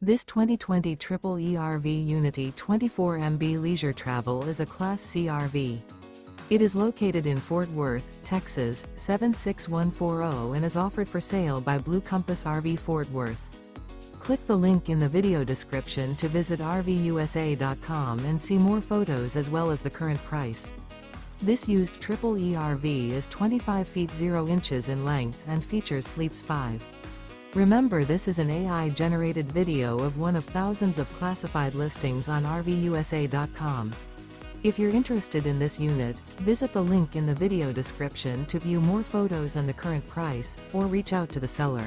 This 2020 Triple ERV Unity 24MB Leisure Travel is a Class C RV. It is located in Fort Worth, Texas, 76140 and is offered for sale by Blue Compass RV Fort Worth. Click the link in the video description to visit RVUSA.com and see more photos as well as the current price. This used Triple ERV is 25 feet 0 inches in length and features Sleeps 5. Remember, this is an AI-generated video of one of thousands of classified listings on RVUSA.com. If you're interested in this unit, visit the link in the video description to view more photos and the current price, or reach out to the seller.